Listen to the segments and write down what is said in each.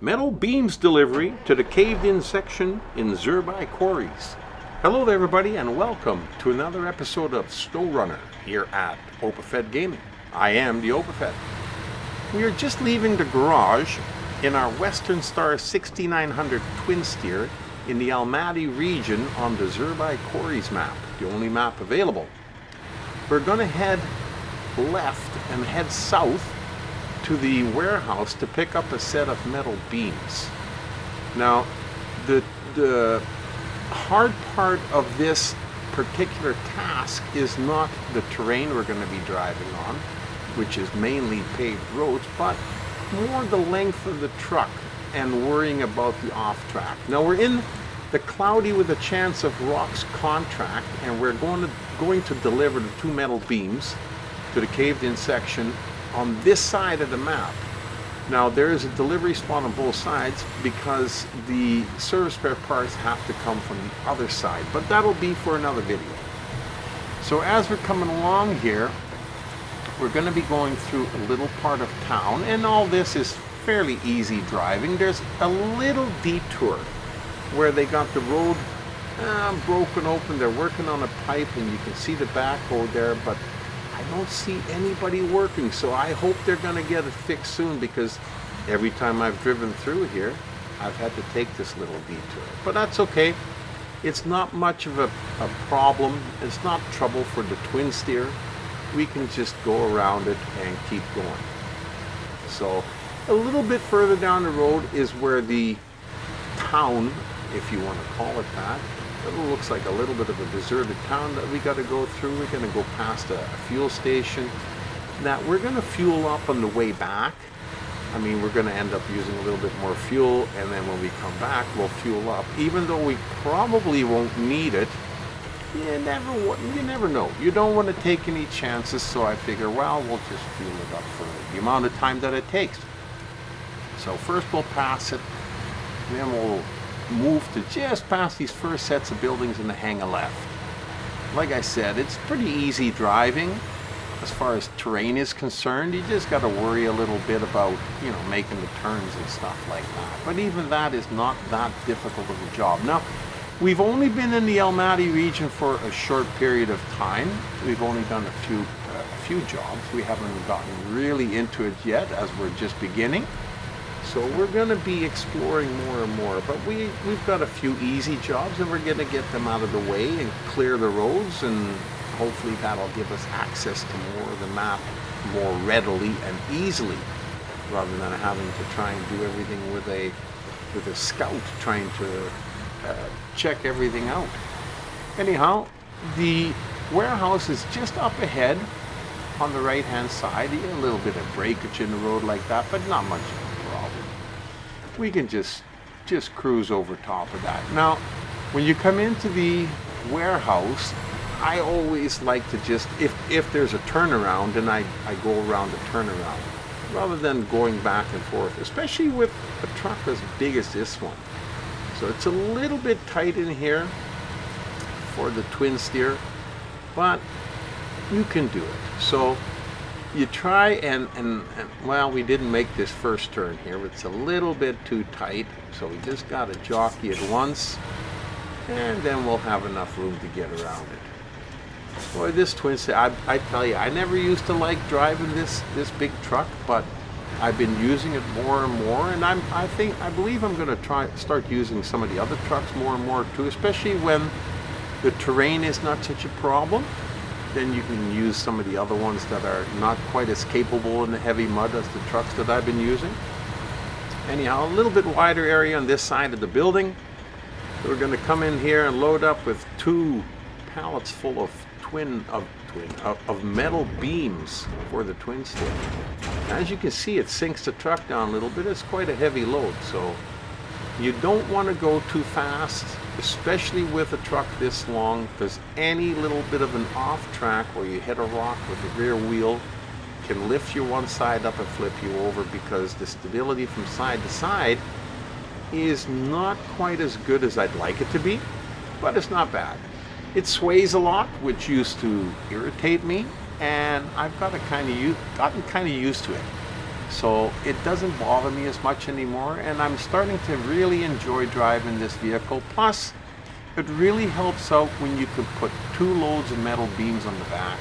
Metal beams delivery to the caved-in section in Zherbai Quarries. Hello there everybody and welcome to another episode of SnowRunner here at OpenFed Gaming. I am the OpenFed. We are just leaving the garage in our Western Star 6900 TwinSteer in the Almaty Region on the Zherbai Quarries map, the only map available. We're going to head left and head south to the warehouse to pick up a set of metal beams. Now, the hard part of this particular task is not the terrain we're going to be driving on, which is mainly paved roads, but more the length of the truck and worrying about the off-track. Now, we're in the cloudy with a chance of rocks contract, and we're going to deliver the two metal beams to the caved-in section on this side of the map. Now there is a delivery spot on both sides because the service spare parts have to come from the other side, but that'll be for another video. So as we're coming along here, we're going to be going through a little part of town, and all this is fairly easy driving. There's a little detour where they got the road broken open. They're working on a pipe and you can see the backhoe there, but I don't see anybody working, so I hope they're going to get it fixed soon, because every time I've driven through here I've had to take this little detour. But that's okay. It's not much of a problem. It's not trouble for the TwinSteer. We can just go around it and keep going. So a little bit further down the road is where the town, if you want to call it that, it looks like a little bit of a deserted town that we got to go through. We're going to go past a fuel station. Now we're going to fuel up on the way back. I mean, we're going to end up using a little bit more fuel, and then when we come back we'll fuel up. Even though we probably won't need it, you never know. You don't want to take any chances, so I figure, well, we'll just fuel it up for the amount of time that it takes. So first we'll pass it, then we'll move to just past these first sets of buildings and hang a left. Like I said, it's pretty easy driving as far as terrain is concerned. You just got to worry a little bit about, making the turns and stuff like that. But even that is not that difficult of a job. Now, we've only been in the Almaty region for a short period of time. We've only done a few jobs. We haven't gotten really into it yet, as we're just beginning. So we're going to be exploring more and more, but we've got a few easy jobs, and we're going to get them out of the way and clear the roads, and hopefully that'll give us access to more of the map more readily and easily, rather than having to try and do everything with a scout trying to check everything out. Anyhow, the warehouse is just up ahead on the right hand side. You get a little bit of breakage in the road like that, but not much of a problem. We can just cruise over top of that. Now, when you come into the warehouse, I always like to just, if there's a turnaround, then I go around the turnaround rather than going back and forth, especially with a truck as big as this one. So it's a little bit tight in here for the TwinSteer, but you can do it. So you try and well, we didn't make this first turn here. It's a little bit too tight, so we just got to jockey it once, and then we'll have enough room to get around it. Boy, this TwinSteer, I tell you, I never used to like driving this big truck, but I've been using it more and more, and I believe I'm going to start using some of the other trucks more and more too, especially when the terrain is not such a problem. Then you can use some of the other ones that are not quite as capable in the heavy mud as the trucks that I've been using. Anyhow, a little bit wider area on this side of the building. So we're going to come in here and load up with two pallets full of metal beams for the TwinSteer. As you can see, it sinks the truck down a little bit. It's quite a heavy load, so you don't want to go too fast, especially with a truck this long, because any little bit of an off track where you hit a rock with the rear wheel can lift you one side up and flip you over, because the stability from side to side is not quite as good as I'd like it to be, but it's not bad. It sways a lot, which used to irritate me, and I've gotten kind of used to it. So it doesn't bother me as much anymore, and I'm starting to really enjoy driving this vehicle. Plus, it really helps out when you can put 2 loads of metal beams on the back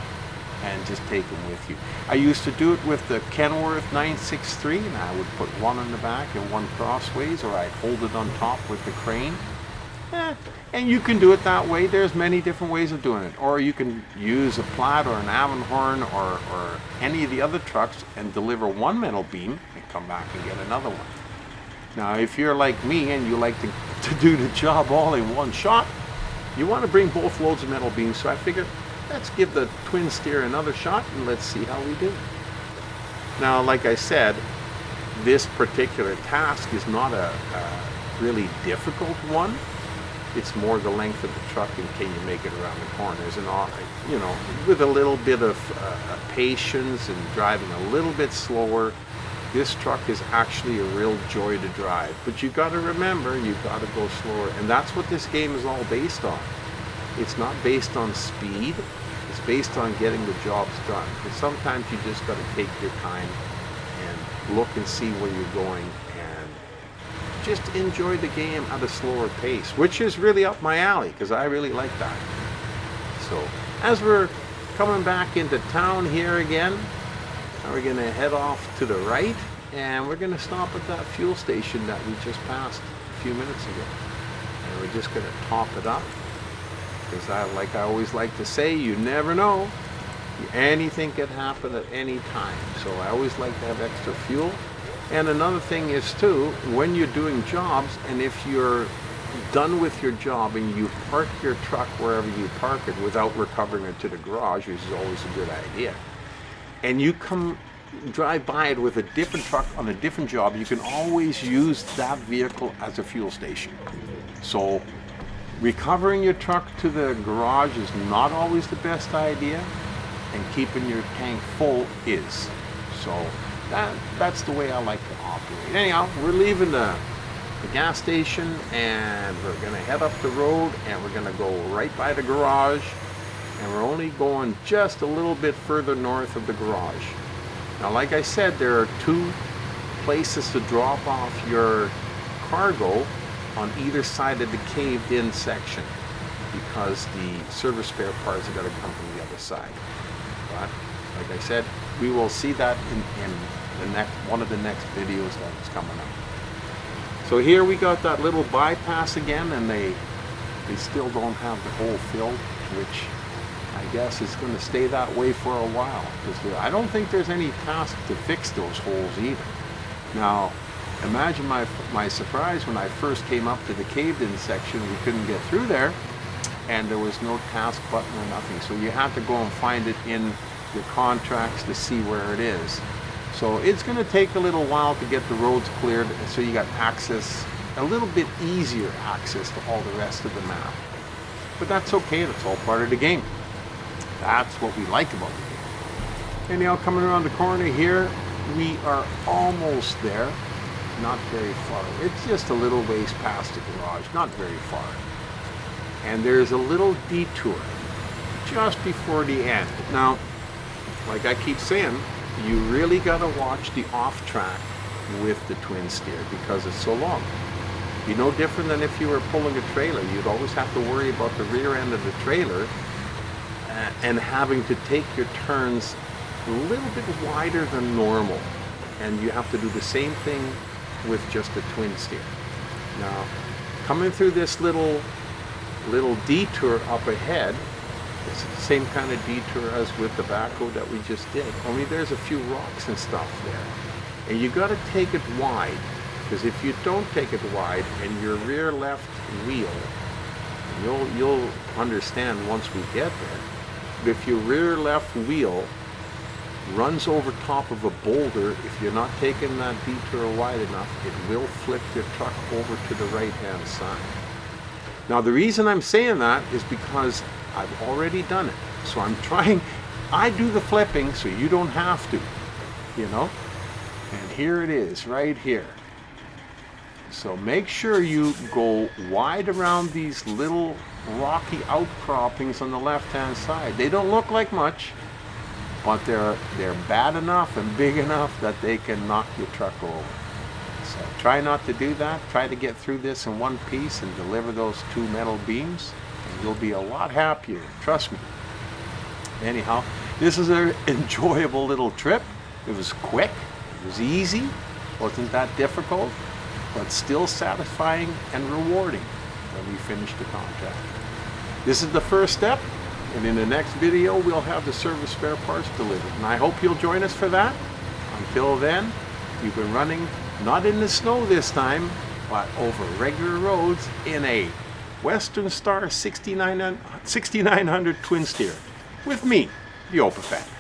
and just take them with you. I used to do it with the Kenworth 963, and I would put one on the back and one crossways, or I'd hold it on top with the crane. And you can do it that way. There's many different ways of doing it. Or you can use a Plaid or an Avonhorn or any of the other trucks and deliver one metal beam and come back and get another one. Now, if you're like me and you like to do the job all in one shot, you want to bring both loads of metal beams. So I figured, let's give the TwinSteer another shot and let's see how we do. Now, like I said, this particular task is not a really difficult one. It's more the length of the truck and can you make it around the corners, and all, you know, with a little bit of patience and driving a little bit slower. This truck is actually a real joy to drive, but you got to remember, you got to go slower, and that's what this game is all based on. It's not based on speed, it's based on getting the jobs done. But sometimes you just got to take your time and look and see where you're going and just enjoy the game at a slower pace, which is really up my alley because I really like that. So as we're coming back into town here again, now we're going to head off to the right, and we're going to stop at that fuel station that we just passed a few minutes ago. And we're just going to top it up, because like I always like to say, you never know. Anything can happen at any time. So I always like to have extra fuel. And another thing is too, when you're doing jobs, and if you're done with your job and you park your truck wherever you park it without recovering it to the garage, which is always a good idea, and you drive by it with a different truck on a different job, you can always use that vehicle as a fuel station. So recovering your truck to the garage is not always the best idea, and keeping your tank full is. So that's the way I like to operate. Anyhow, we're leaving the gas station, and we're going to head up the road, and we're going to go right by the garage. And we're only going just a little bit further north of the garage. Now, like I said, there are 2 places to drop off your cargo on either side of the caved-in section, because the service spare parts are going to come from the other side. But, like I said, we will see that in the one of the next videos that is coming up. So here we got that little bypass again, and they still don't have the hole filled, which I guess it's going to stay that way for a while, because I don't think there's any task to fix those holes either. Now, imagine my surprise when I first came up to the caved-in section. We couldn't get through there, and there was no task button or nothing. So you have to go and find it in your contracts to see where it is. So it's going to take a little while to get the roads cleared, so you got access, a little bit easier access to all the rest of the map. But that's okay, that's all part of the game. That's what we like about the game. And now coming around the corner here, we are almost there. Not very far. It's just a little ways past the garage, not very far. And there's a little detour just before the end. Now, like I keep saying, you really got to watch the off track with the TwinSteer because it's so long. Be no different than if you were pulling a trailer. You'd always have to worry about the rear end of the trailer and having to take your turns a little bit wider than normal. And you have to do the same thing with just a TwinSteer. Now, coming through this little detour up ahead, it's the same kind of detour as with the backhoe that we just did, only there's a few rocks and stuff there. And you got to take it wide, because if you don't take it wide and your rear left wheel, you'll understand once we get there, but if your rear left wheel runs over top of a boulder, if you're not taking that detour wide enough, it will flip your truck over to the right hand side. Now the reason I'm saying that is because I've already done it. So I do the flipping so you don't have to, you know? And here it is, right here. So make sure you go wide around these little rocky outcroppings on the left hand side. They don't look like much, but they're bad enough and big enough that they can knock your truck over. So try not to do that. Try to get through this in one piece and deliver those 2 metal beams, and you'll be a lot happier, trust me. Anyhow, this is an enjoyable little trip. It was quick, it was easy, wasn't that difficult, but still satisfying and rewarding when we finished the contract. This is the first step, and in the next video we'll have the service spare parts delivered, and I hope you'll join us for that. Until then, we've been running not in the snow this time, but over regular roads in a Western Star 6900 TwinSteer with me, the OpaFed.